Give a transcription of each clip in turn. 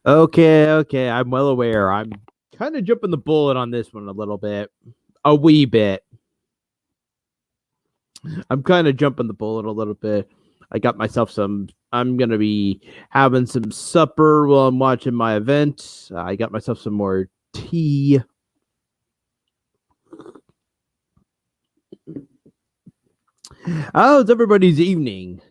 Okay, I'm well aware. I'm kind of jumping the bullet on this one a little bit. A wee bit. I'm kind of jumping the bullet a little bit. I got myself some. I'm going to be having some supper while I'm watching my event. I got myself some more tea. How's everybody's evening?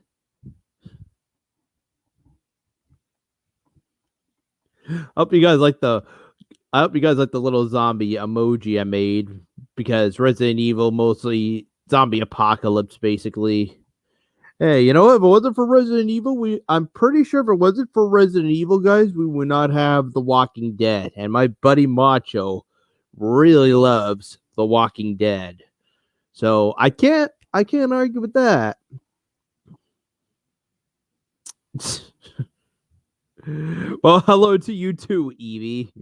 I hope you guys like the little zombie emoji I made because Resident Evil mostly zombie apocalypse basically. Hey, you know what? If it wasn't for Resident Evil, I'm pretty sure if it wasn't for Resident Evil, guys, we would not have The Walking Dead. And my buddy Macho really loves The Walking Dead. So I can't argue with that. Well, hello to you too, Evie.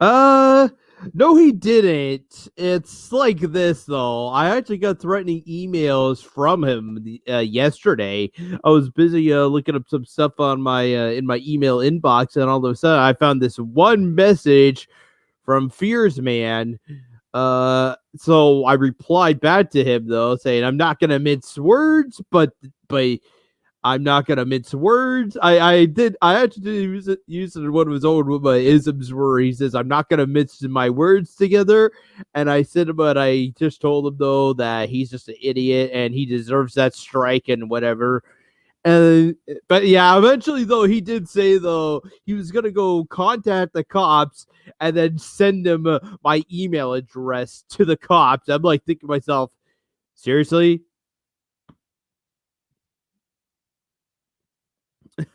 uh no, he didn't. It's like this though. I actually got threatening emails from him yesterday. I was busy looking up some stuff on my in my email inbox, and all of a sudden I found this one message from Fears Man. So I replied back to him though, saying I'm not gonna mince words, but I'm not gonna mince words. I actually did use it in one of his own isms where he says I'm not gonna mince my words together. And I said, but I just told him though that he's just an idiot and he deserves that strike and whatever. And but yeah, eventually though he did say though he was gonna go contact the cops and then send them my email address to the cops. I'm like thinking to myself, seriously?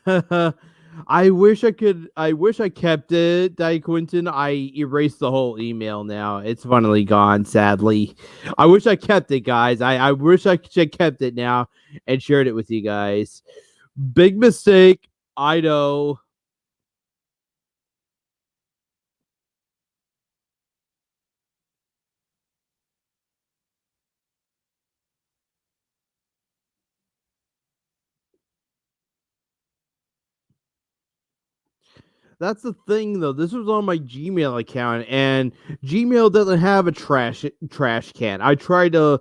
I wish I could. I wish I kept it, Di Quinton. I erased the whole email now. It's finally gone, sadly. I wish I kept it, guys. I wish I kept it now and shared it with you guys. Big mistake. I know. That's the thing, though. This was on my Gmail account, and Gmail doesn't have a trash can. I tried to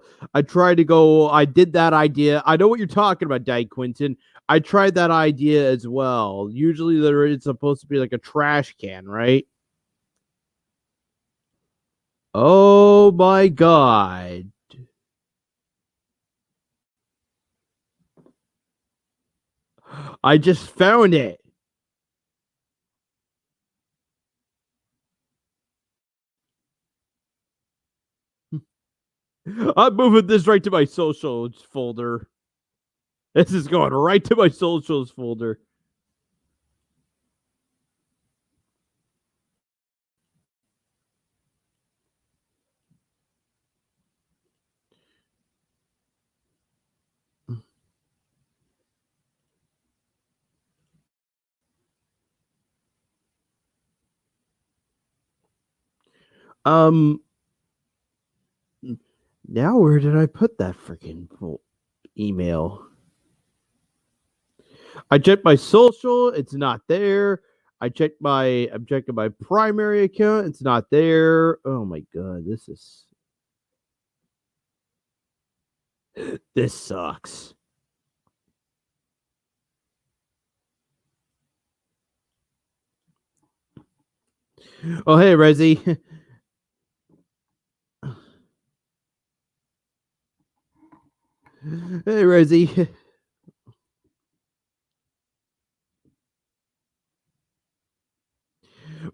go. I did that idea. I know what you're talking about, Dyke Quinton. I tried that idea as well. Usually, there is supposed to be like a trash can, right? Oh my god! I just found it. I'm moving this right to my socials folder. This is going right to my socials folder. Um, Now where did I put that freaking email? I checked my social, it's not there. I'm checking my primary account, it's not there. Oh my god, this sucks. Oh hey Rezi. Hey Rezi.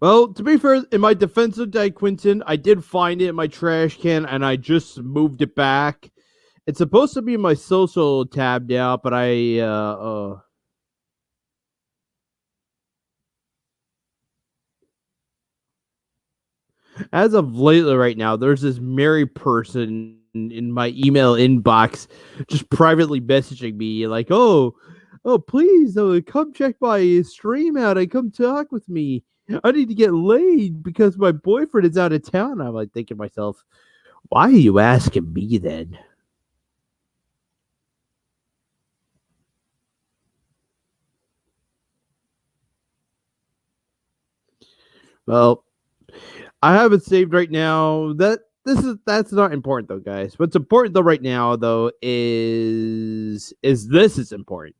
Well, to be fair, in my defense of Di Quinton, I did find it in my trash can and I just moved it back. It's supposed to be in my social tab now, but as of lately right now, there's this married person in my email inbox just privately messaging me like, oh, please, come check my stream out and come talk with me. I need to get laid because my boyfriend is out of town. I'm like thinking to myself, why are you asking me then? Well, I have it saved right now. That's not important though, guys. What's important though right now though is this is important.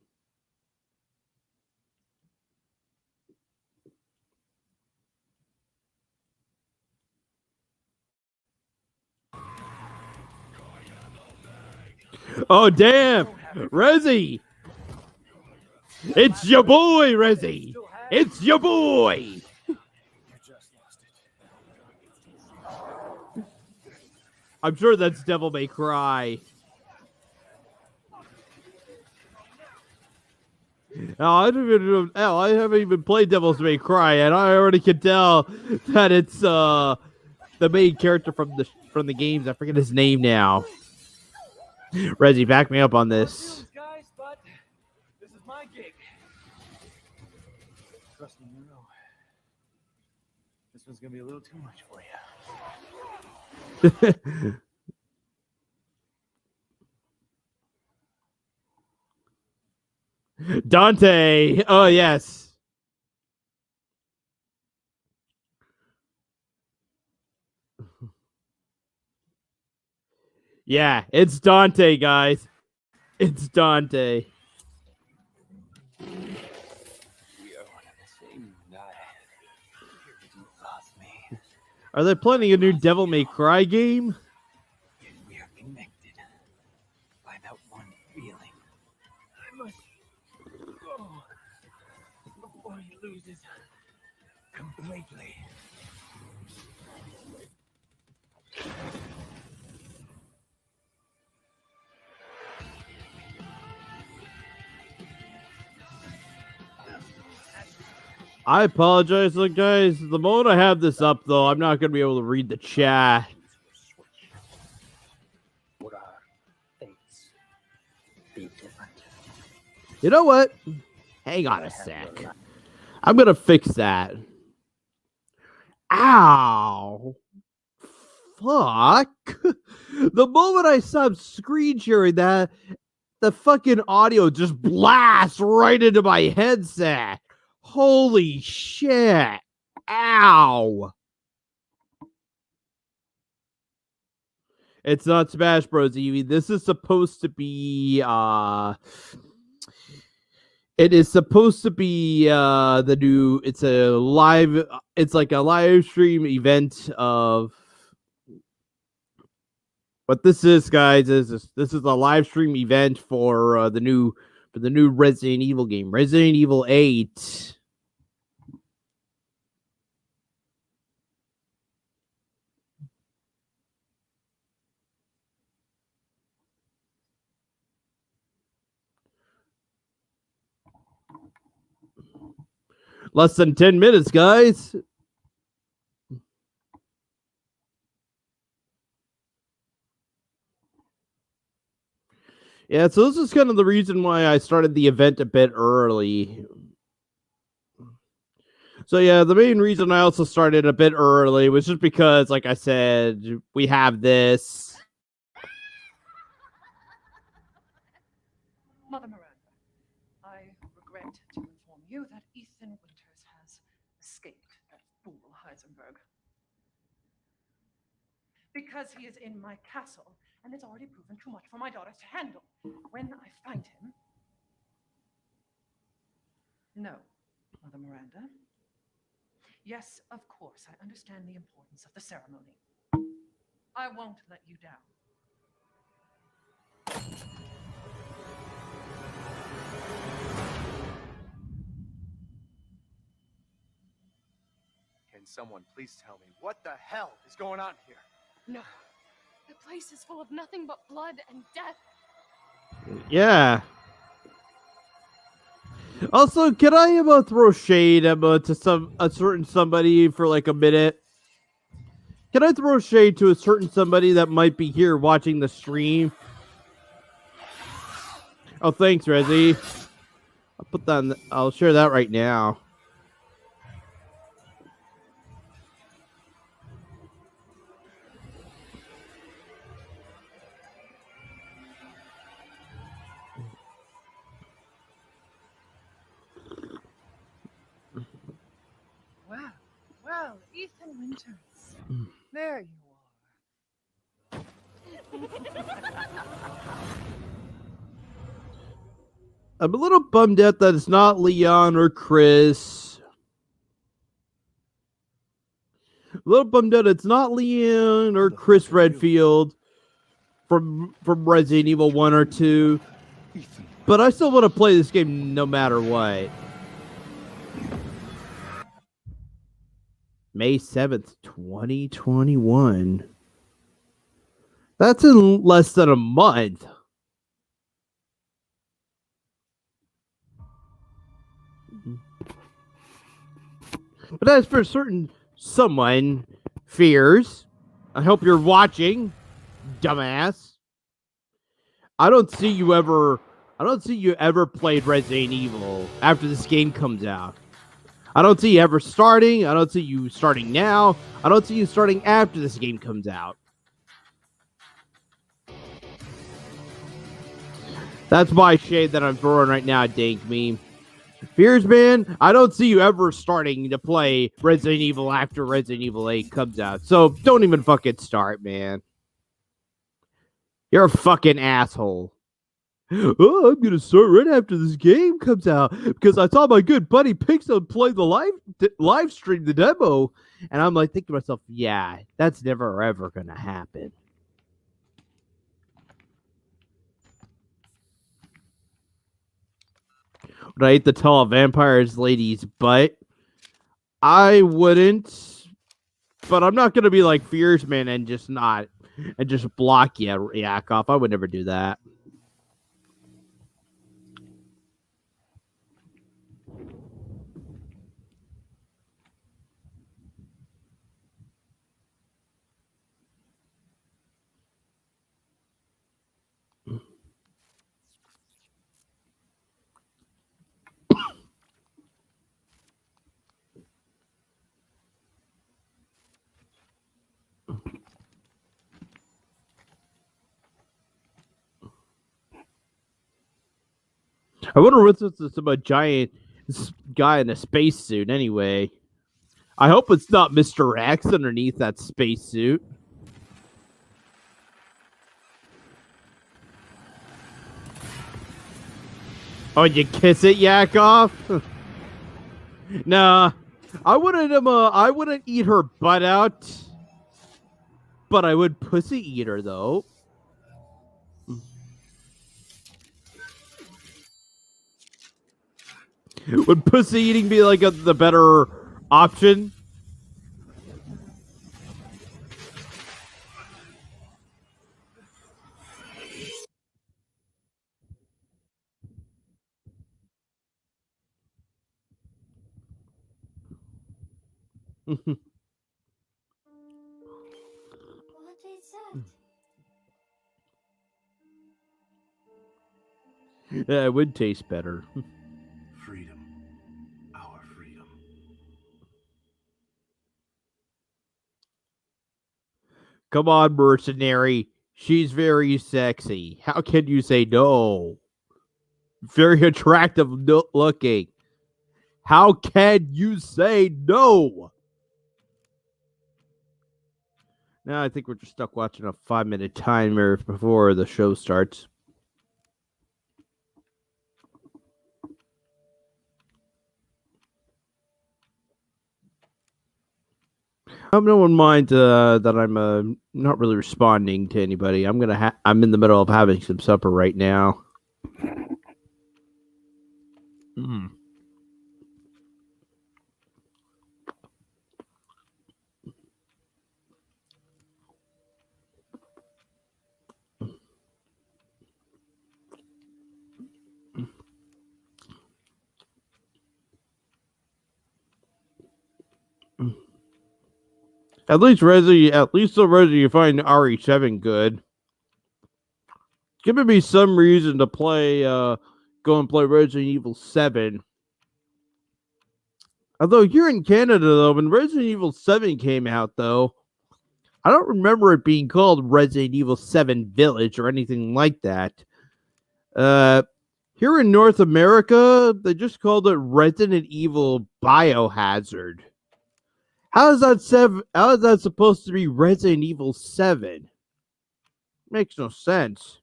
Oh damn, Rezzy! It's your boy, Rezzy! It's your boy! I'm sure that's Devil May Cry. I haven't even played Devil's May Cry, and I already can tell that it's the main character from the games. I forget his name now. Rezzy, back me up on this. Guys, but this is my gig. Trust me, you know. This one's gonna be a little too much for you. Dante. Oh yes. Yeah, it's Dante, guys. It's Dante. We are one and the same. You lost me. Are they planning a new Devil May Cry game? We are connected by that one feeling. I must go before he loses completely. I apologize, look, guys. The moment I have this up, though, I'm not going to be able to read the chat. Would our fates be different? You know what? Hang on a sec. I'm going to fix that. Ow. Fuck. The moment I stopped screen sharing that, the fucking audio just blasts right into my headset. Holy shit. Ow. It's not Smash Bros. Eevee. This is supposed to be it is supposed to be the new it's like a live stream event of what this is, guys, is this is a live stream event for the new Resident Evil game, Resident Evil 8. Less than 10 minutes, guys. Yeah, so this is kind of the reason why I started the event a bit early. So yeah, the main reason I also started a bit early was just because, like I said, we have this. Mother Miranda, I regret to inform you that Ethan Winters has escaped that fool Heisenberg. Because he is in my castle, and it's already proven too much for my daughters to handle. When I find him... No, Mother Miranda. Yes, of course, I understand the importance of the ceremony. I won't let you down. Can someone please tell me what the hell is going on here? No. The place is full of nothing but blood and death. Yeah. Also, can I throw shade to a certain somebody for like a minute? Can I throw shade to a certain somebody that might be here watching the stream? Oh, thanks, Rezzy. I'll put that. I'll share that right now. Well, Winters. There you are. I'm a little bummed out that it's not Leon or Chris. A little bummed out it's not Leon or Chris Redfield from Resident Evil 1 or 2. But I still want to play this game no matter what. May 7th, 2021. That's in less than a month. But as for certain someone, Fears, I hope you're watching, dumbass. I don't see you ever played Resident Evil after this game comes out. I don't see you ever starting. I don't see you starting now. I don't see you starting after this game comes out. That's my shade that I'm throwing right now, Dank Meme. Fears, man, I don't see you ever starting to play Resident Evil after Resident Evil 8 comes out. So don't even fucking start, man. You're a fucking asshole. Oh, I'm gonna start right after this game comes out because I saw my good buddy Pixel play the live stream the demo, and I'm like thinking to myself, yeah, that's never ever gonna happen. Would I hate to tell a vampire's lady's butt? I wouldn't, but I'm not gonna be like Fears, man, and just block you, Yakov. I would never do that. I wonder what's a giant guy in a spacesuit anyway. I hope it's not Mr. X underneath that spacesuit. Oh, you kiss it, Yakov? Nah, I wouldn't eat her butt out, but I would pussy eat her though. Would pussy eating be like the better option? What is that? Yeah, it would taste better. Freedom. Our freedom. Come on, mercenary. She's very sexy. How can you say no? Very attractive looking. How can you say no? Now I think we're just stuck watching a 5-minute timer before the show starts. I hope no one minds that I'm not really responding to anybody. I'm in the middle of having some supper right now. At least the Resi you find RE7 good. It's giving me some reason to go and play Resident Evil 7. Although here in Canada, though, when Resident Evil 7 came out, though, I don't remember it being called Resident Evil 7 Village or anything like that. Here in North America, they just called it Resident Evil Biohazard. How is that 7? How is that supposed to be Resident Evil 7? Makes no sense.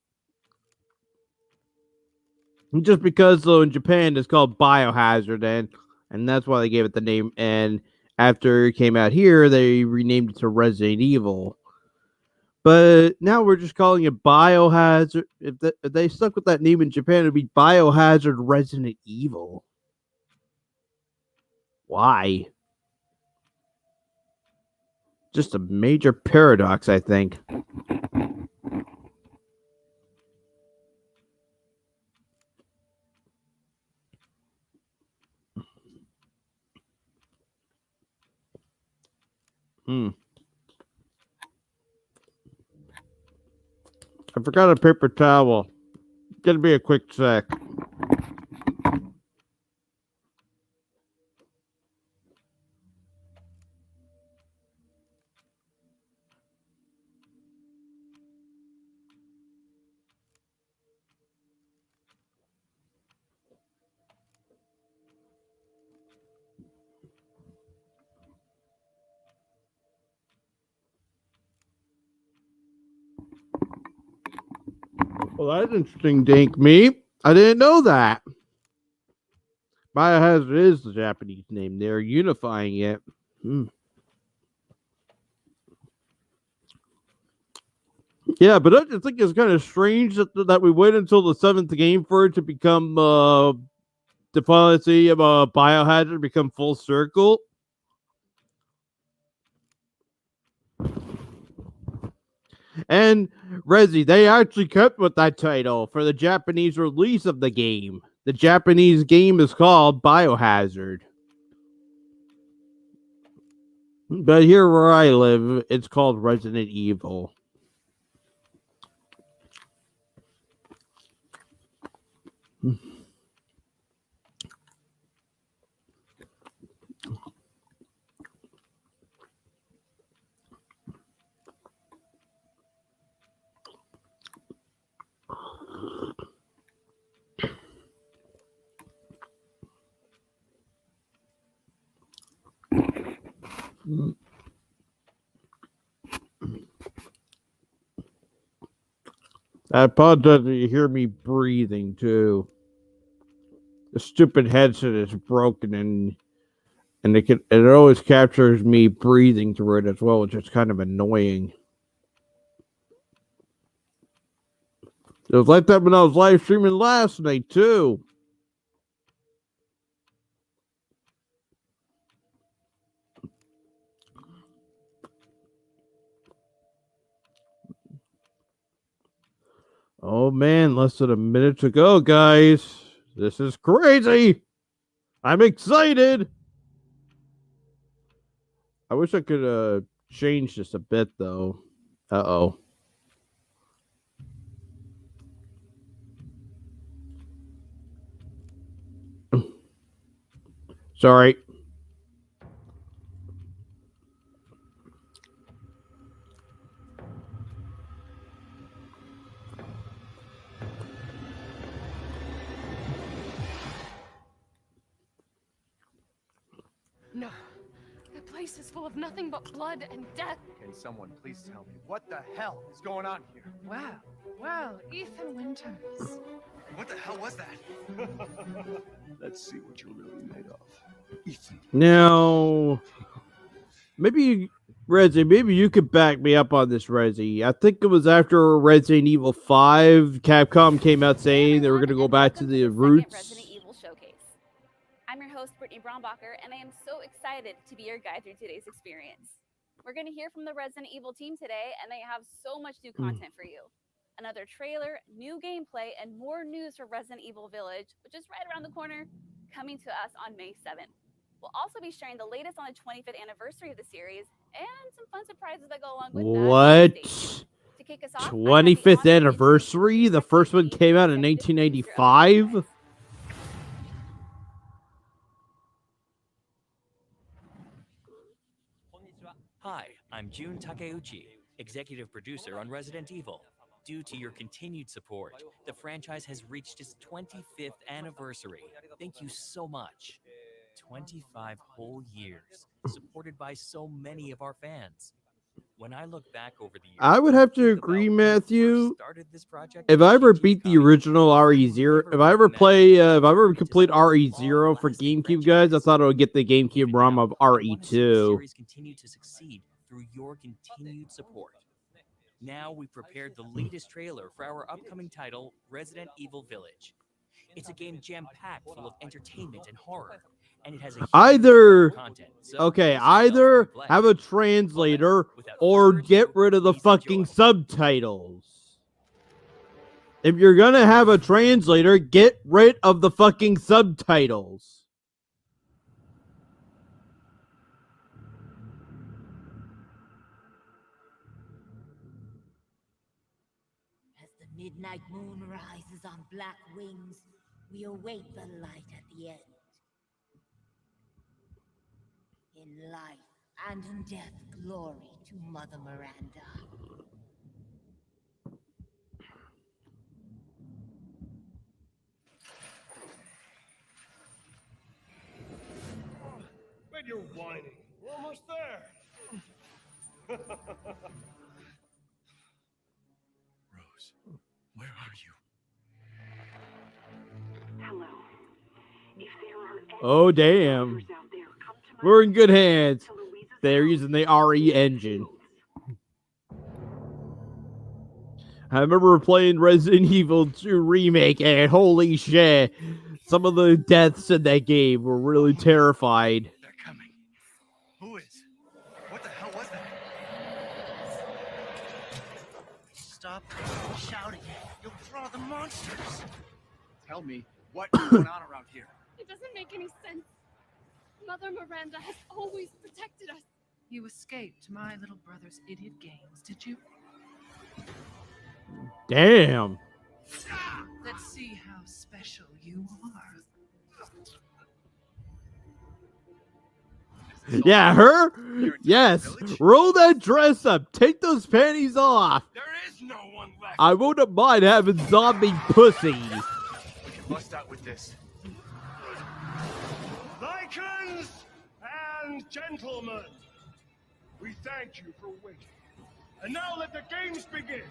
Just because though in Japan it's called Biohazard and that's why they gave it the name. And after it came out here, they renamed it to Resident Evil. But now we're just calling it Biohazard. If they stuck with that name in Japan, it'd be Biohazard Resident Evil. Why? Just a major paradox, I think. I forgot a paper towel. Gonna be a quick sec. Well, that's interesting, Dink Me. I didn't know that. Biohazard is the Japanese name. They're unifying it. Yeah, but I just think it's kind of strange that we wait until the 7th game for it to become the policy of Biohazard become full circle. And Resi, they actually kept with that title for the Japanese release of the game. The Japanese game is called Biohazard. But here where I live, it's called Resident Evil. I apologize if you hear me breathing too. The stupid headset is broken and it always captures me breathing through it as well, which is kind of annoying. It was like that when I was live streaming last night too. Oh man, less than a minute to go, guys. This is crazy. I'm excited. I wish I could change this a bit though. Uh-oh. Sorry. No. The place is full of nothing but blood and death. Can someone please tell me what the hell is going on here? Well, Ethan Winters. What the hell was that? Let's see what you're really made of. Ethan. Now, maybe Rezi, maybe you could back me up on this, Rezi. I think it was after Resident Evil 5, Capcom came out saying they were going to go back to the roots. Resident Evil Showcase. I'm your host, Brittany Brombacher, and I am so excited to be your guide through today's experience. We're going to hear from the Resident Evil team today, and they have so much new content for you. Another trailer, new gameplay, and more news for Resident Evil Village, which is right around the corner, coming to us on May 7th. We'll also be sharing the latest on the 25th anniversary of the series and some fun surprises that go along with that. What? To kick us off, 25th anniversary? The first one came out in 1995? Hi, I'm Jun Takeuchi, executive producer on Resident Evil. Due to your continued support, the franchise has reached its 25th anniversary. Thank you so much. 25 whole years, supported by so many of our fans. When I look back over the years, I would have to think about agree, when we first Matthew. started this project If at I ever Shinji's beat the Comic original Book, RE0, never if I ever would've play, imagined if I ever we'd complete discover a RE0 for long-lasting GameCube, guys, I franchise. thought I would get the GameCube Even ROM now, of I want to see the RE2. series continue to succeed through your continued support. Now we've prepared the latest trailer for our upcoming title, Resident Evil Village. It's a game jam-packed full of entertainment and horror, and it has a huge Either- amount of content. So Okay, brace yourself either for play. have a Well then, translator without or further get ado, rid of the please fucking enjoy. subtitles. If you're gonna have a translator, get rid of the fucking subtitles. As the midnight moon rises on black wings, we await the light at the end. In life and in death, glory to Mother Miranda. When you're whining, we're almost there. Rose, where are you? Hello. If there are any Oh, damn. survivors out there, come to my We're in good hands. to Louisa's They're house. using the RE engine. I remember playing Resident Evil 2 Remake, and holy shit, some of the deaths in that game were really terrified. They're coming. Who is? What the hell was that? Stop shouting. You'll draw the monsters. Tell me what's going on around here. It doesn't make any sense. Mother Miranda has always protected us. You escaped my little brother's idiot games, did you? Damn. Let's see how special you are. Yeah, her? Yes. Roll that dress up. Take those panties off. There is no one left. I wouldn't mind having zombie pussy. We can bust out with this. Lycans and gentlemen, we thank you for waiting. And now let the games begin.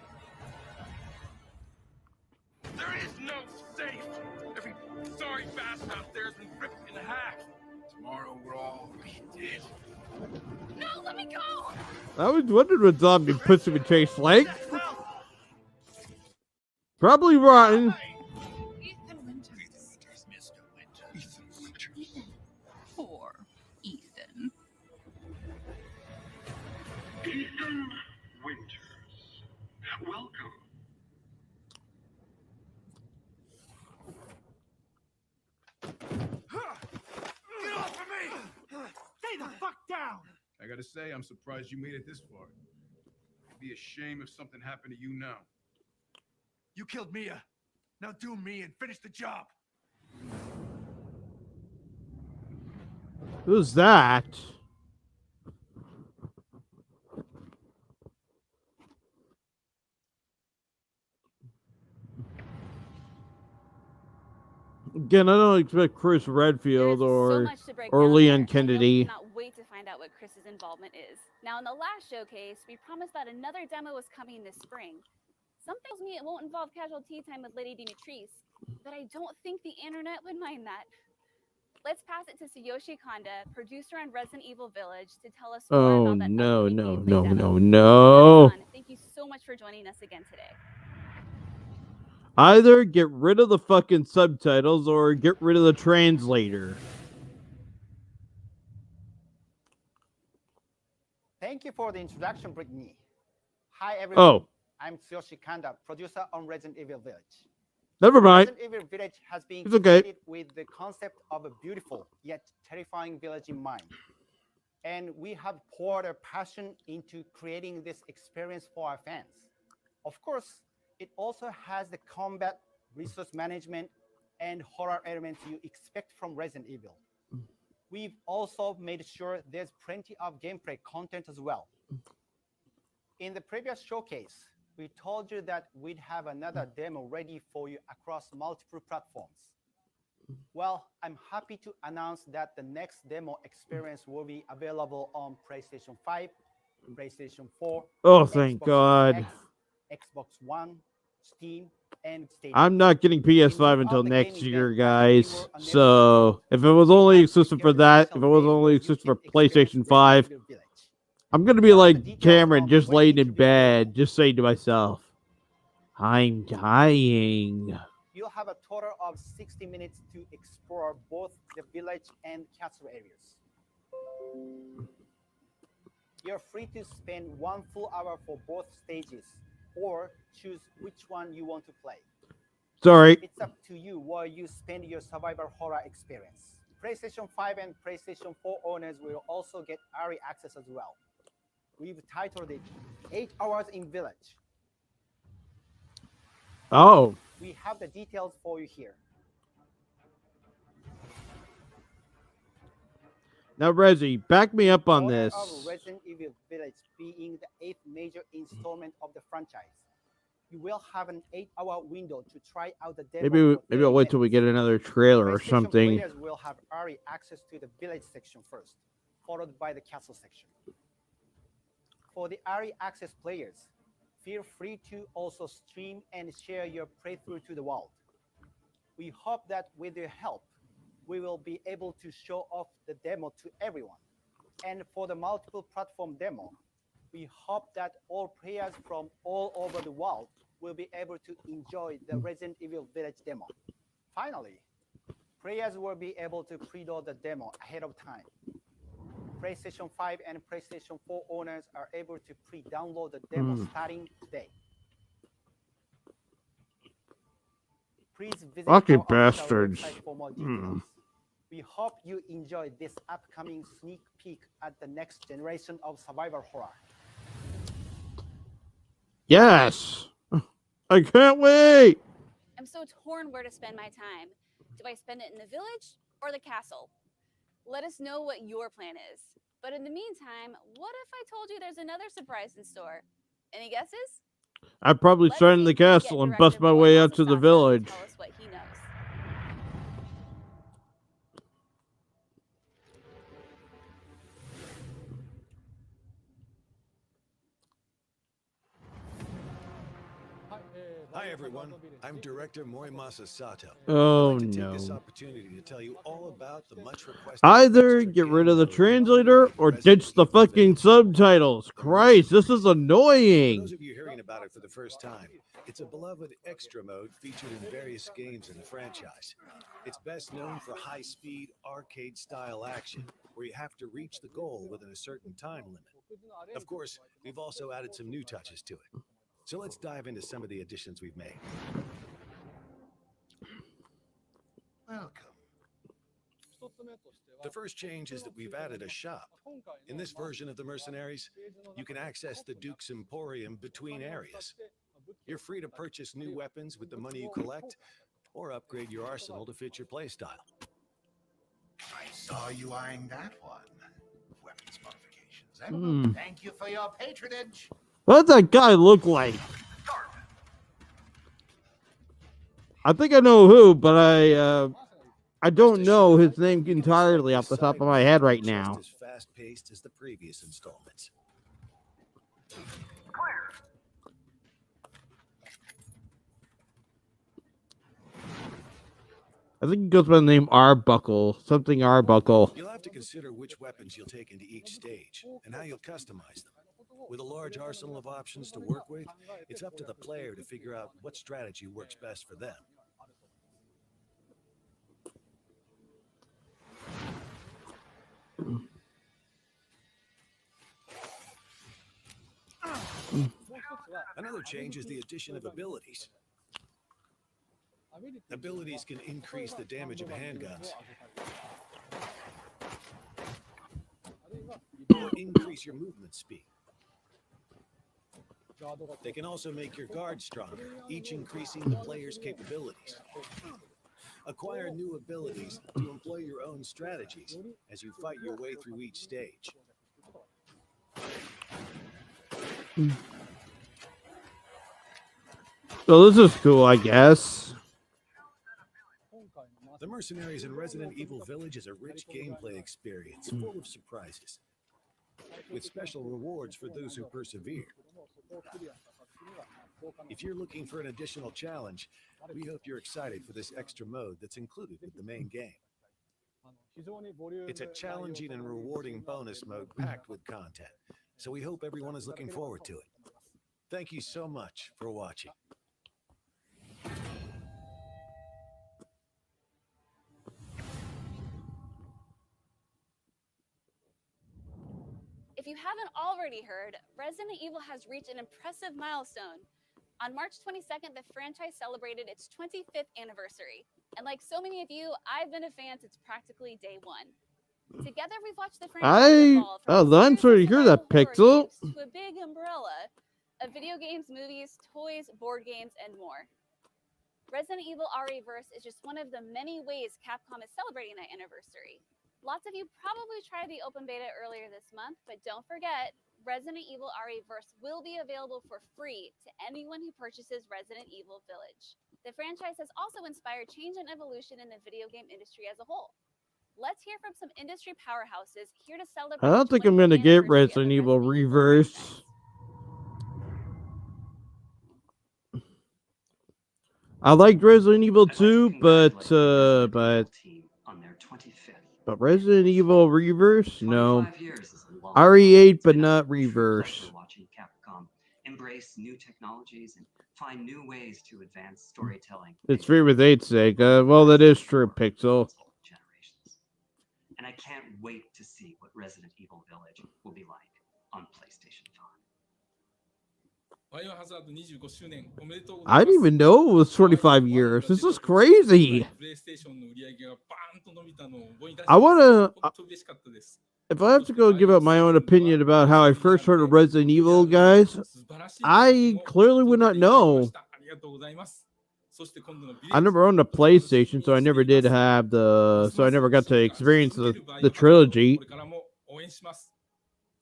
There is no safe. Every sorry bastard out there has been ripped in half. Tomorrow we'll all be dead. No, let me go! I was wondering what zombie pussy would taste like. Probably rotten. Ethan Winters. Mr. Winter. Ethan Winters. Poor Ethan. Ethan Winters. Welcome. Get off of me! Stay the fuck down! I gotta say, I'm surprised you made it this far. It'd be a shame if something happened to you now. You killed Mia. Now do me and finish the job. Who's that? Again, I don't expect Chris Redfield There's so or much to break or down Leon there, and I Kennedy. cannot wait to find out what Chris's involvement is. Now, in the last showcase, we promised that another demo was coming this spring. Something tells me it won't involve casual tea time with Lady Dimitris, but I don't think the internet would mind that. Let's pass it to Tsuyoshi Kanda, producer on Resident Evil Village, to tell us more Oh about that no, upcoming no, gameplay no, demo. no, no. Son, thank you so much for joining us again today. Either get rid of the fucking subtitles or get rid of the translator. Thank you for the introduction, Brittany. Hi, everyone. Oh, I'm Tsuyoshi Kanda, producer on Resident Evil Village. never mind. Resident Evil Village has been It's okay. created with the concept of a beautiful yet terrifying village in mind. And we have poured our passion into creating this experience for our fans. Of course, it also has the combat, resource management, and horror elements you expect from Resident Evil. We've also made sure there's plenty of gameplay content as well. In the previous showcase, we told you that we'd have another demo ready for you across multiple platforms. Well, I'm happy to announce that the next demo experience will be available on PlayStation 5, PlayStation 4, Oh, thank Xbox God. Series X, Xbox One, Steam, and Stadia. I'm not getting PS5 until Without the next game year, event that we guys. were unable to So hold, if it was we only have exclusive for prepared a that, if it special was day only where you exclusive can for experience PlayStation Resident 5, Evil Village. I'm gonna be Here are the like details Cameron, on just when laying it in will be available. bed, just saying to myself, I'm dying. You'll have a total of 60 minutes to explore both the village and castle areas. You're free to spend 1 full hour for both stages, or choose which one you want to play. Sorry. It's up to you where you spend your survival horror experience. PlayStation 5 and PlayStation 4 owners will also get early access as well. We've titled it 8 Hours in Village. Oh. We have the details for you here. Now, Reggie, back me up on Honor this. of Resident Evil Village being the 8th major installment of the franchise, you will have an 8-hour window to try out the demo. Maybe I'll wait till we get another trailer or PlayStation something. players will have early access to the village section first, followed by the castle section. For the early access players, feel free to also stream and share your playthrough to the world. We hope that with your help, we will be able to show off the demo to everyone. And for the multiple platform demo, we hope that all players from all over the world will be able to enjoy the Resident Evil Village demo. Finally, players will be able to pre-load the demo ahead of time. PlayStation 5 and PlayStation 4 owners are able to pre-download the demo starting today. Please visit Lucky our official bastards. website for more details. We hope you enjoy this upcoming sneak peek at the next generation of survival horror. Yes! I can't wait! I'm so torn where to spend my time. Do I spend it in the village or the castle? Let us know what your plan is. But in the meantime, what if I told you there's another surprise in store? Any guesses? I'd probably Let's start in see the if we can get castle and Director bust my way out to the Masasata village. Tell us what he knows. Hi everyone, I'm Director Masasata Sato. Oh, I'd like to take this no. opportunity to tell you all about the much requested Either extra get rid of the game mode translator or Resident ditch the Evil fucking Village. subtitles. Christ, this is For annoying. those of you hearing about it for the first time, it's a beloved extra mode featured in various games in the franchise. It's best known for high-speed, arcade-style action, where you have to reach the goal within a certain time limit. Of course, we've also added some new touches to it. So let's dive into some of the additions we've made. Welcome. The first change is that we've added a shop. In this version of the Mercenaries, you can access the Duke's Emporium between areas. You're free to purchase new weapons with the money you collect, or upgrade your arsenal to fit your playstyle. I saw you eyeing that one. Weapons modifications. Thank you for your patronage. What does that guy look like? I think I know who, but I don't know his name entirely off the top of my head right now. Just as fast-paced as the previous installments. I think he goes by the name Arbuckle. Something Arbuckle. You'll have to consider which weapons you'll take into each stage and how you'll customize them. With a large arsenal of options to work with, it's up to the player to figure out what strategy works best for them. Another change is the addition of abilities. Abilities can increase the damage of handguns, or increase your movement speed. They can also make your guard stronger, each increasing the player's capabilities. Acquire new abilities to employ your own strategies as you fight your way through each stage. So this is cool, I guess. The The Mercenaries in Resident Evil Village is a rich gameplay experience full of surprises, with special rewards for those who persevere. If you're looking for an additional challenge, we hope you're excited for this extra mode that's included with the main game. It's a challenging and rewarding bonus mode packed with content, so we hope everyone is looking forward to it. Thank you so much for watching. If you haven't already heard, Resident Evil has reached an impressive milestone. On March 22nd, the franchise celebrated its 25th anniversary. And like so many of you, I've been a fan since practically day one. Together, we've watched the franchise evolve from I'm sorry to hear that, Pixel. to a big umbrella of video games, movies, toys, board games, and more. Resident Evil RE-verse is just one of the many ways Capcom is celebrating that anniversary. Lots of you probably tried the open beta earlier this month, but don't forget, Resident Evil RE-verse will be available for free to anyone who purchases Resident Evil Village. The franchise has also inspired change and evolution in the video game industry as a whole. Let's hear from some industry powerhouses here to celebrate. I don't think I'm gonna get Resident Evil RE-verse. I liked Resident Evil 2, but Resident Evil RE-verse? No. RE8, but not RE-verse. Watching Capcom embrace new technologies and find new ways to advance storytelling. It's free with 8's sake. Well, that is true, Pixel. And I can't wait to see what Resident Evil Village will be like on PlayStation 5. I didn't even know it was 25 years. This is crazy. I want to... If I have to go give out my own opinion about how I first heard of Resident Evil, guys, I clearly would not know. I never owned a PlayStation, so I never did have the... So I never got to experience the trilogy.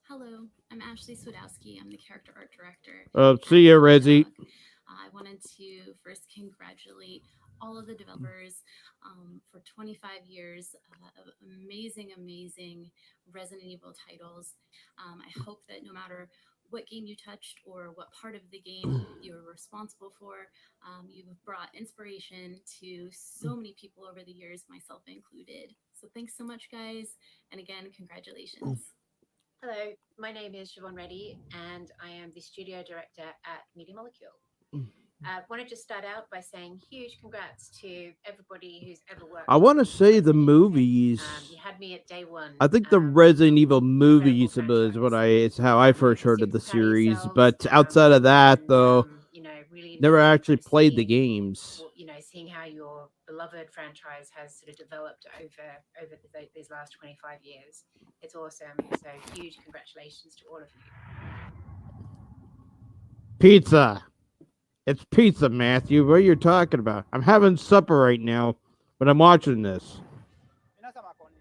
Hello, I'm Ashley Swodowski. I'm the character art director. See ya, Rezzy. I wanted to first congratulate all of the developers for 25 years of amazing Resident Evil titles. I hope that no matter what game you touched or what part of the game you were responsible for, you've brought inspiration to so many people over the years, myself included. So thanks so much, guys. And again, congratulations. Hello, my name is Siobhan Reddy, and I am the studio director at Media Molecule. Want to just start out by saying huge congrats to everybody who's ever worked. I want to say the movies. You had me at day one. I think the Resident Evil movies is how I first heard of the series. But outside of that, though, never actually played the games. You know, seeing how your beloved franchise has sort of developed over these last 25 years, it's awesome. So huge congratulations to all of you. Pizza. It's pizza, Matthew. What are you talking about? I'm having supper right now, but I'm watching this.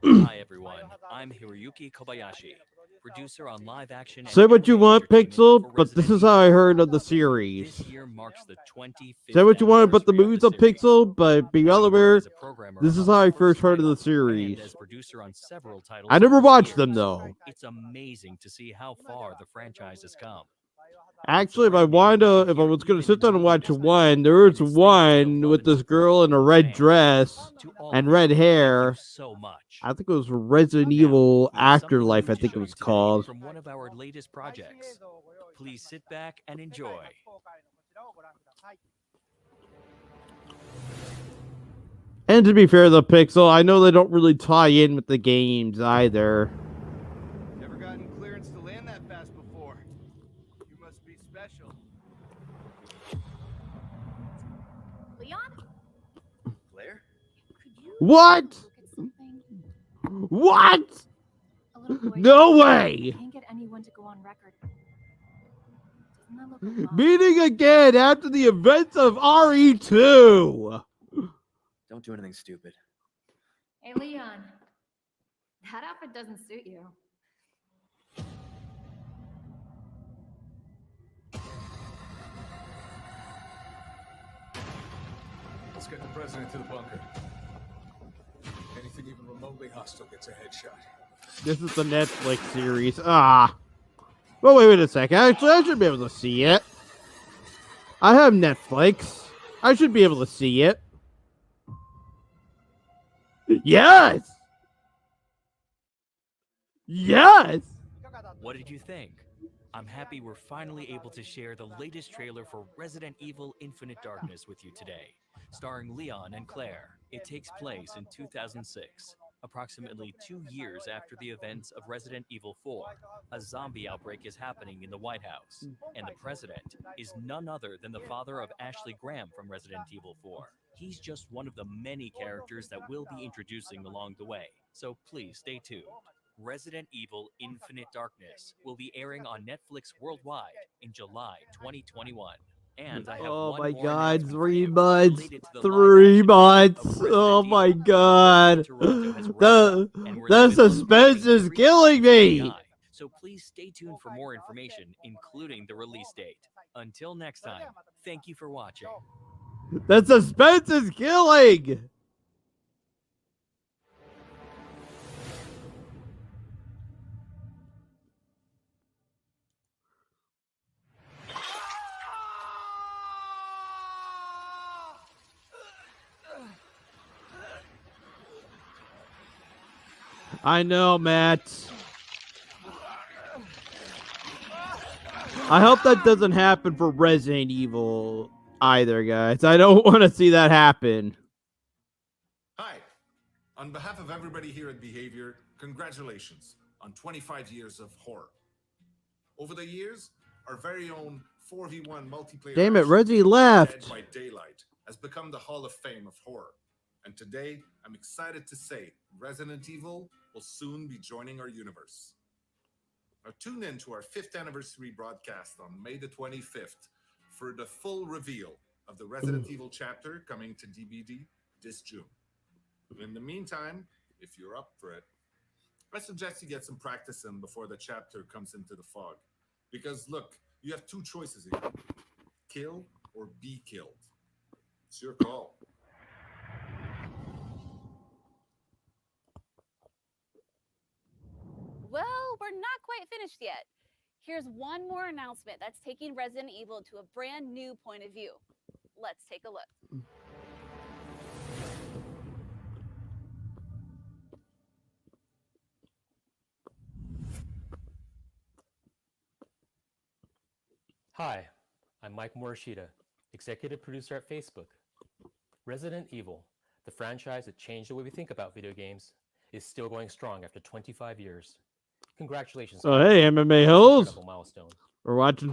Hi, everyone. I'm Hiroyuki Kobayashi, producer on live action. Say what you want, Pixel, but this is how I heard of the series. This year marks the 25th. Say what you want about the movies of Pixel, but be well aware, this is how I first heard of the series. As producer on several titles I never watched them, though. It's amazing to see how far the franchise has come. Actually, if I was going to sit down and watch one, there was one with this girl in a red dress and red hair. I think it was Resident Evil Afterlife, I think it was called. From one of our latest projects. Please sit back and enjoy. And to be fair, though, Pixel, I know they don't really tie in with the games either. Never gotten clearance to land that fast before. You must be special. Leon? Claire? What? What? No way! Can't get anyone to go on record. Doesn't that look a lot? Meeting again after the events of RE2. Don't do anything stupid. Hey, Leon. That outfit doesn't suit you. Let's get the president to the bunker. remotely hostile gets a headshot. This is the Netflix series. Ah. Well, wait a second. Actually, I should be able to see it. I have Netflix. I should be able to see it. Yes! Yes! What did you think? I'm happy we're finally able to share the latest trailer for Resident Evil Infinite Darkness with you today, starring Leon and Claire. It takes place in 2006, approximately 2 years after the events of Resident Evil 4. A zombie outbreak is happening in the White House, and the president is none other than the father of Ashley Graham from Resident Evil 4. He's just one of the many characters that we'll be introducing along the way, so please stay tuned. Resident Evil Infinite Darkness will be airing on Netflix worldwide in July 2021. And I have Oh one my more god, announcement 3 months. related to the 3 live-action months. of Resident Oh Evil. my god. The suspense is killing me. So please stay tuned for more information, including the release date. Until next time, thank you for watching. The suspense is killing. I know, Matt. I hope that doesn't happen for Resident Evil either, guys. I don't want to see that happen. Hi. On behalf of everybody here at Behavior, congratulations on 25 years of horror. Over the years, our very own 4v1 multiplayer Damn it, action Reggie game, left. Dead by Daylight, has become the Hall of Fame of horror. And today, I'm excited to say Resident Evil will soon be joining our universe. Now tune in to our 5th anniversary broadcast on May the 25th for the full reveal of the Resident Evil chapter coming to DVD this June. In the meantime, if you're up for it, I suggest you get some practice in before the chapter comes into the fog. Because look, you have 2 choices here. Kill or be killed. It's your call. Well, we're not quite finished yet. Here's one more announcement that's taking Resident Evil to a brand new point of view. Let's take a look. Hi, I'm Mike Morishita, executive producer at Facebook. Resident Evil, the franchise that changed the way we think about video games, is still going strong after 25 years. Congratulations. Oh, hey, MMA Hills. Milestone. We're watching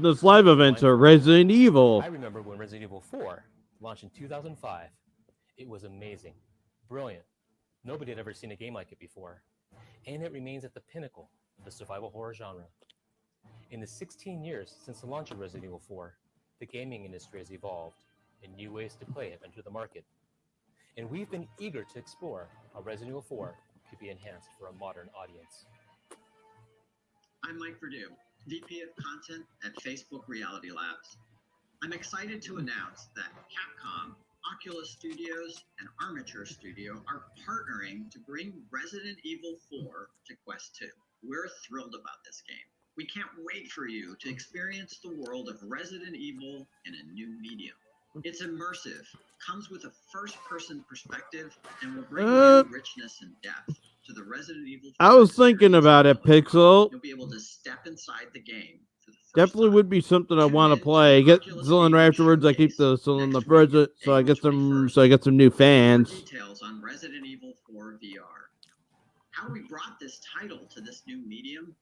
this live event of Resident Evil. I remember when Resident Evil 4 launched in 2005. It was amazing, brilliant. Nobody had ever seen a game like it before. And it remains at the pinnacle of the survival horror genre. In the 16 years since the launch of Resident Evil 4, the gaming industry has evolved, and new ways to play have entered the market. And we've been eager to explore how Resident Evil 4 could be enhanced for a modern audience. I'm Mike Perdue, VP of Content at Facebook Reality Labs. I'm excited to announce that Capcom, Oculus Studios, and Armature Studio are partnering to bring Resident Evil 4 to Quest 2. We're thrilled about this game. We can't wait for you to experience the world of Resident Evil in a new medium. It's immersive, comes with a first-person perspective, and will bring new richness and depth to the Resident Evil. I was thinking about it, Pixel. You'll be able to step inside the game. Definitely would be something I want to play. Get cylinder afterwards. I keep the cylinder present, so I get some new fans. Details on Resident Evil 4 VR. How we brought this title to this new medium,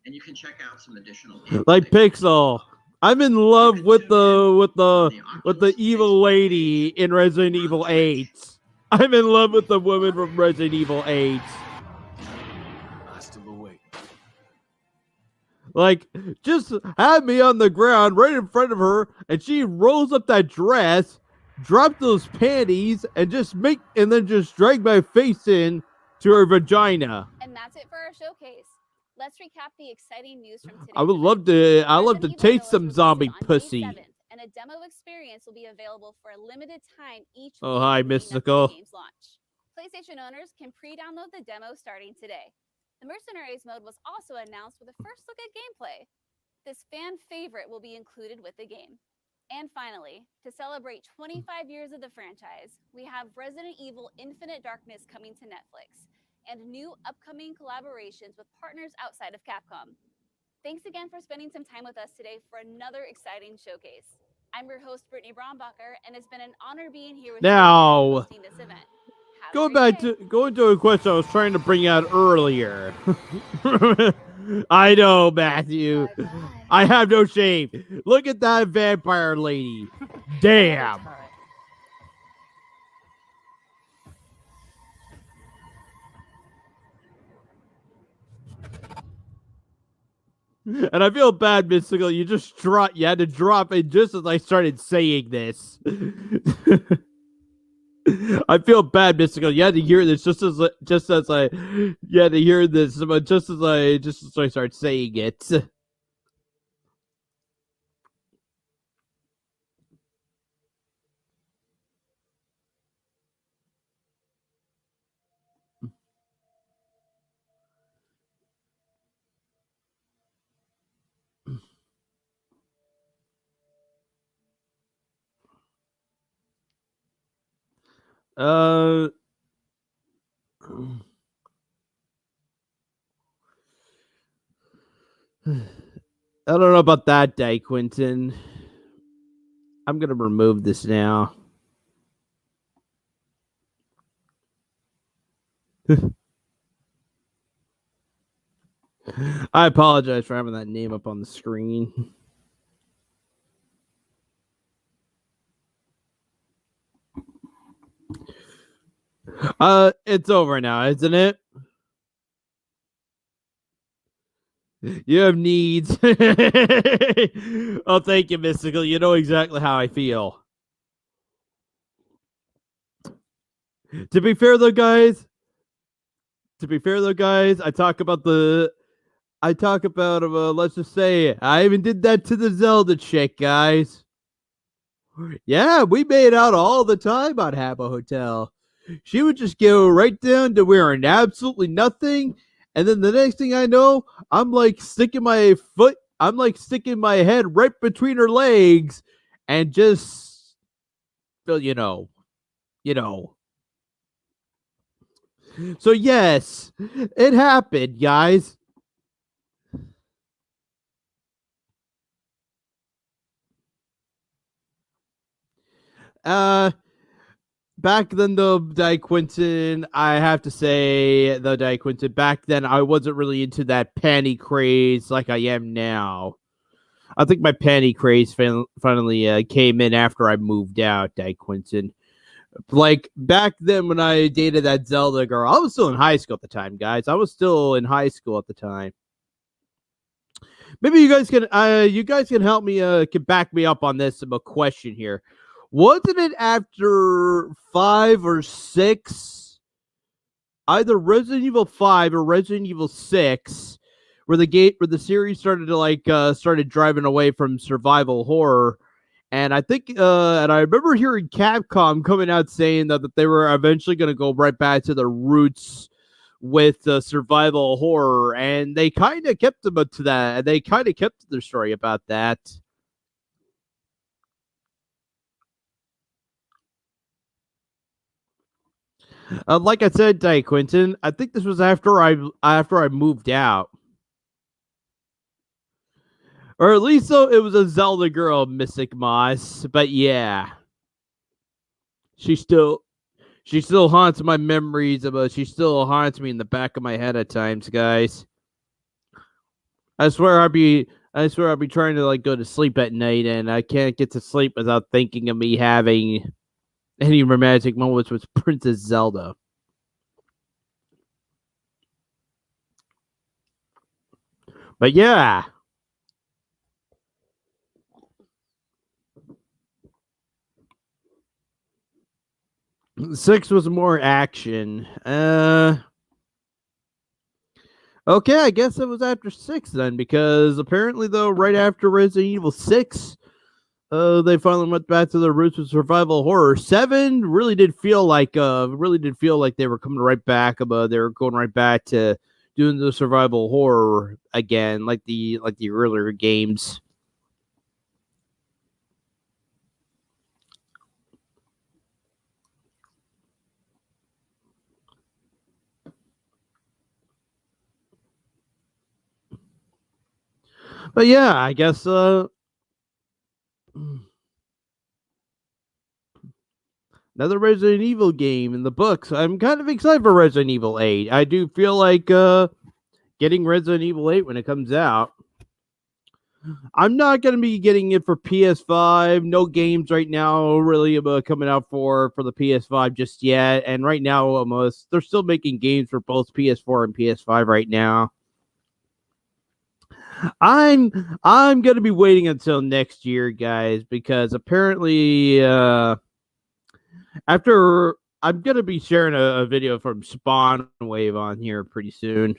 and you can check out some additional Like Pixel. I'm in love with the evil lady in Resident Evil 8. I'm in love with the woman from Resident Evil 8. Like, just have me on the ground right in front of her, and she rolls up that dress, drop those panties, and then just drag my face in to her vagina. And that's it for our showcase. Let's recap the exciting news from today. I love to taste some zombie pussy. And a demo experience will be available for a limited time each Oh, week hi, leading up to the Mystical. game's launch. PlayStation owners can pre-download the demo starting today. The Mercenaries mode was also announced with a first look at gameplay. This fan favorite will be included with the game. And finally, to celebrate 25 years of the franchise, we have Resident Evil Infinite Darkness coming to Netflix, and new upcoming collaborations with partners outside of Capcom. Thanks again for spending some time with us today for another exciting showcase. I'm your host, Brittany Brombacher, and it's been an honor being here with you and Now, hosting this event. going to a question I was trying to bring out earlier. I know, Matthew. I have no shame. Look at that vampire lady. Damn. And I feel bad, Mystical. You had to drop it just as I started saying this. I feel bad, Mystical. You had to hear this just as I start saying it. I don't know about that day, Quentin. I'm gonna remove this now. I apologize for having that name up on the screen. It's over now, isn't it? You have needs. Oh, thank you, Mystical. You know exactly how I feel. To be fair though, guys, I talk about let's just say I even did that to the Zelda chick, guys. Yeah, we made out all the time on Habbo Hotel. She would just go right down to wearing absolutely nothing, and then the next thing I know, I'm like sticking my head right between her legs, and just, well, you know. So yes, it happened, guys. Back then, though, Quentin, I have to say, Quentin, back then I wasn't really into that panty craze like I am now. I think my panty craze finally came in after I moved out, Quentin. Like, back then when I dated that Zelda girl, I was still in high school at the time, guys. I was still in high school at the time. Maybe you guys can help me, can back me up on this question here. Wasn't it after 5 or 6, either Resident Evil 5 or Resident Evil 6, where the series started to started driving away from survival horror? And I think, and I remember hearing Capcom coming out saying that they were eventually going to go right back to their roots with survival horror, and they kind of kept them to that. They kind of kept their story about that. Like I said, Quentin, I think this was after I moved out. Or at least so it was a Zelda girl, Mystic Moss. But yeah. She still haunts my memories she still haunts me in the back of my head at times, guys. I swear I'll be trying to go to sleep at night, and I can't get to sleep without thinking of me having any romantic moments with Princess Zelda. But yeah. 6 was more action. Okay, I guess it was after 6 then, because apparently, though, right after Resident Evil 6, They finally went back to their roots with survival horror. 7 really did feel like they were coming right back. They were going right back to doing the survival horror again, like the earlier games. But yeah, I guess another Resident Evil game in the books. I'm kind of excited for Resident Evil 8. I do feel like getting Resident Evil 8 when it comes out. I'm not going to be getting it for PS5. No games right now really coming out for the PS5 just yet. And right now, they're still making games for both PS4 and PS5 right now. I'm going to be waiting until next year, guys, because apparently after I'm going to be sharing a video from Spawn Wave on here pretty soon.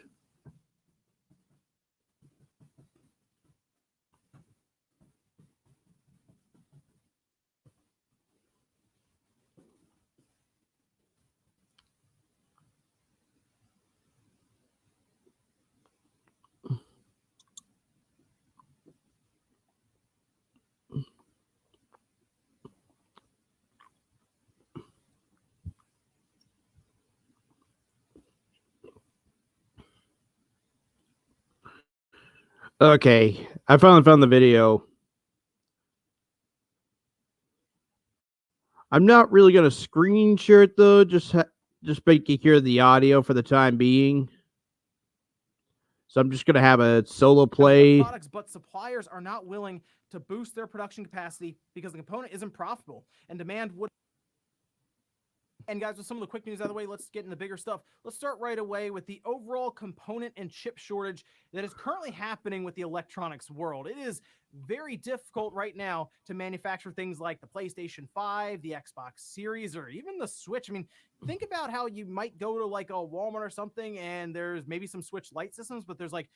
Okay, I finally found the video. I'm not really gonna screen share it though. Just make you hear the audio for the time being. So I'm just gonna have a solo play. Products, but suppliers are not willing to boost their production capacity because the component isn't profitable and demand would. And guys, with some of the quick news out of the way, let's get into the bigger stuff. Let's start right away with the overall component and chip shortage that is currently happening with the electronics world. It is very difficult right now to manufacture things like the PlayStation 5, the Xbox Series, or even the Switch. I mean, think about how you might go to like a Walmart or something and there's maybe some Switch Lite systems, but there's like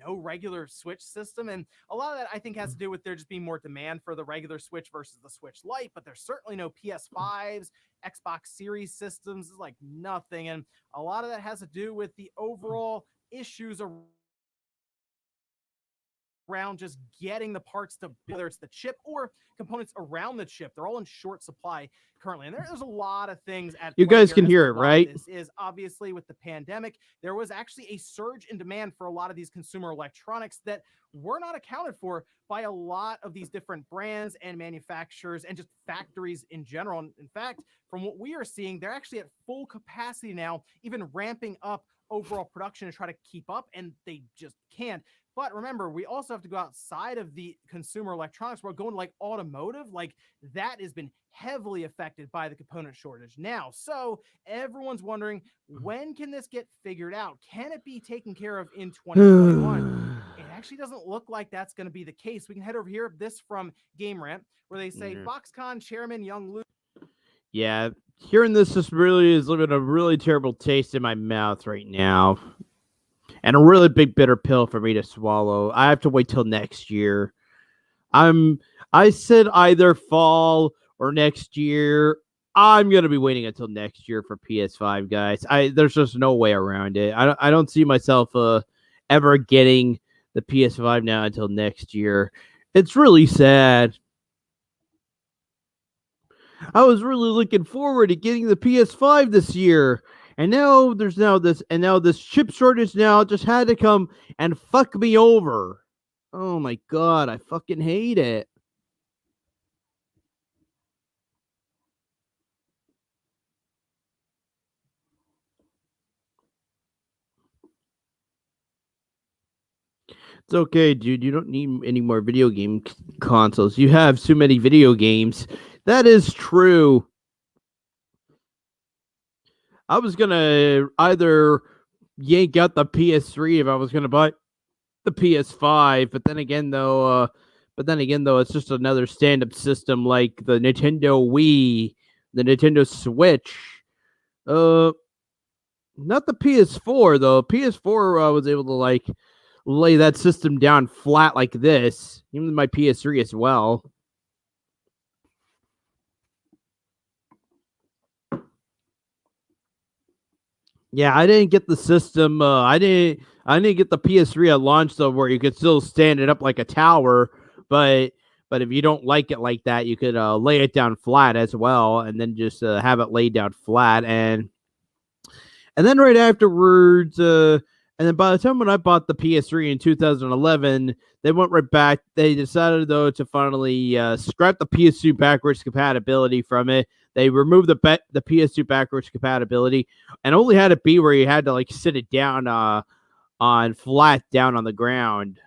no regular Switch system. And a lot of that I think has to do with there just being more demand for the regular Switch versus the Switch Lite, but there's certainly no PS5s, Xbox Series systems. Is like nothing. And a lot of that has to do with the overall issues around just getting the parts to, whether it's the chip or components around the chip. They're all in short supply currently. And there's a lot of things at You guys can hear it, right? This is obviously with the pandemic, there was actually a surge in demand for a lot of these consumer electronics that were not accounted for by a lot of these different brands and manufacturers and just factories in general. And in fact, from what we are seeing, they're actually at full capacity now, even ramping up overall production to try to keep up, and they just can't. But remember, we also have to go outside of the consumer electronics. We're going like automotive, like that has been heavily affected by the component shortage now. So everyone's wondering, when can this get figured out? Can it be taken care of in 2021? It actually doesn't look like that's going to be the case. We can head over here. This from Game Rant, where they say Foxconn chairman Young Lu. Yeah, hearing this just really is leaving a really terrible taste in my mouth right now. And a really big bitter pill for me to swallow. I have to wait till next year. I said either fall or next year. I'm gonna be waiting until next year for PS5, guys. There's just no way around it. I don't see myself ever getting the PS5 now until next year. It's really sad. I was really looking forward to getting the PS5 this year. And now this chip shortage now just had to come and fuck me over. Oh my god, I fucking hate it. It's okay, dude. You don't need any more video game consoles. You have too many video games. That is true. I was gonna either yank out the PS3 if I was gonna buy the PS5, but then again though, it's just another stand-up system like the Nintendo Wii, the Nintendo Switch. Not the PS4 though. PS4 I was able to like lay that system down flat like this. Even my PS3 as well. Yeah, I didn't get the system. I didn't get the PS3 at launch though, where you could still stand it up like a tower. But if you don't like it like that, you could lay it down flat as well, and then just have it laid down flat. And then right afterwards, and then by the time when I bought the PS3 in 2011, they went right back. They decided though to finally scrap the PS2 backwards compatibility from it. They removed the PS2 backwards compatibility and only had it be where you had to like sit it down on flat down on the ground.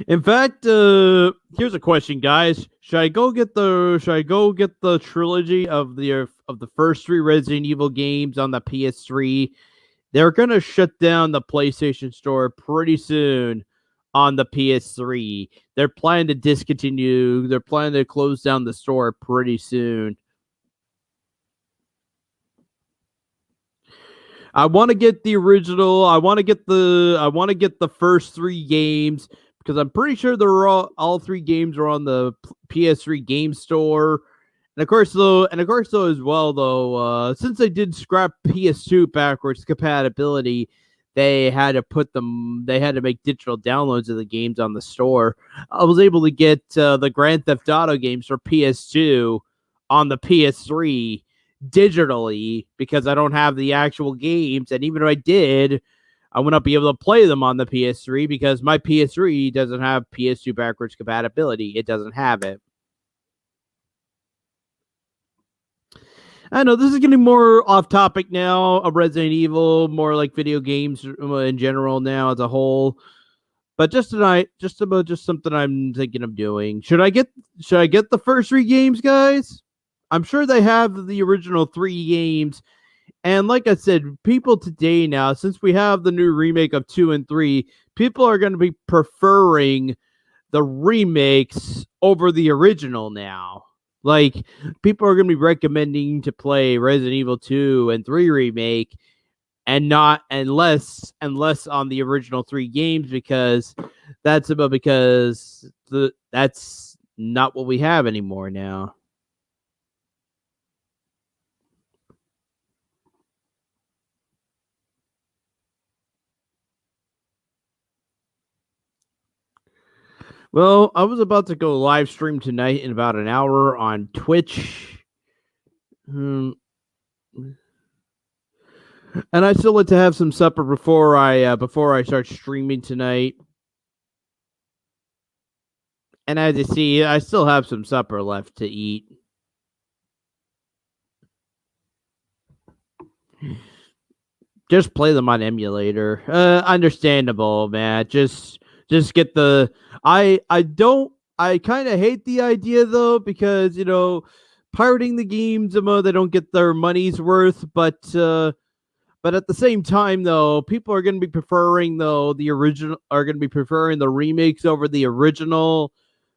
In fact, here's a question, guys. Should I go get the trilogy of the first 3 Resident Evil games on the PS3? They're gonna shut down the PlayStation Store pretty soon on the PS3. They're planning to discontinue. They're planning to close down the store pretty soon. I want to get the original. I want to get the first 3 games because I'm pretty sure they're all 3 games are on the PS3 game store. And of course though as well though, since they did scrap PS2 backwards compatibility, they had to make digital downloads of the games on the store. I was able to get the Grand Theft Auto games for PS2 on the PS3 digitally because I don't have the actual games, and even if I did, I would not be able to play them on the PS3 because my PS3 doesn't have PS2 backwards compatibility. It doesn't have it. I know this is getting more off topic now of Resident Evil, more like video games in general now as a whole. But just tonight, just something I'm thinking of doing. Should I get the first 3 games, guys? I'm sure they have the original 3 games. And like I said, people today now, since we have the new remake of 2 and 3, people are going to be preferring the remakes over the original now. Like, people are going to be recommending to play Resident Evil 2 and 3 remake and not unless on the original 3 games because that's not what we have anymore now. Well, I was about to go live stream tonight in about an hour on Twitch. And I still like to have some supper before I start streaming tonight. And as you see, I still have some supper left to eat. Just play them on emulator. Understandable, man. Just get the I kind of hate the idea though because pirating the games, they don't get their money's worth, but at the same time though, people are going to be preferring the remakes over the original.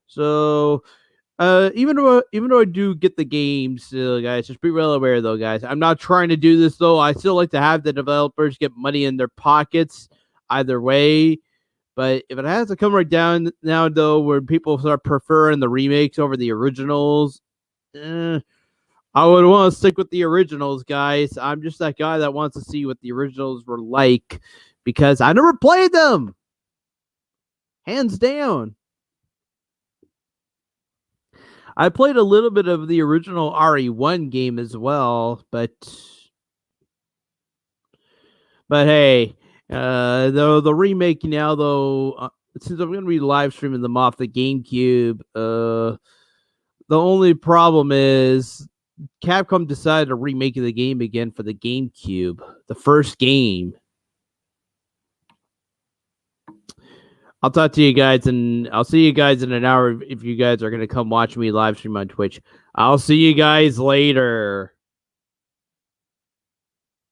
So even though I do get the games, guys, just be real aware though, guys. I'm not trying to do this though. I still like to have the developers get money in their pockets either way. But if it has to come right down now, though, where people start preferring the remakes over the originals, I would want to stick with the originals, guys. I'm just that guy that wants to see what the originals were like because I never played them. Hands down. I played a little bit of the original RE1 game as well, but hey. The remake now, though, since I'm going to be live streaming them off the GameCube, the only problem is Capcom decided to remake the game again for the GameCube, the first game. I'll talk to you guys, and I'll see you guys in an hour if you guys are going to come watch me live stream on Twitch. I'll see you guys later.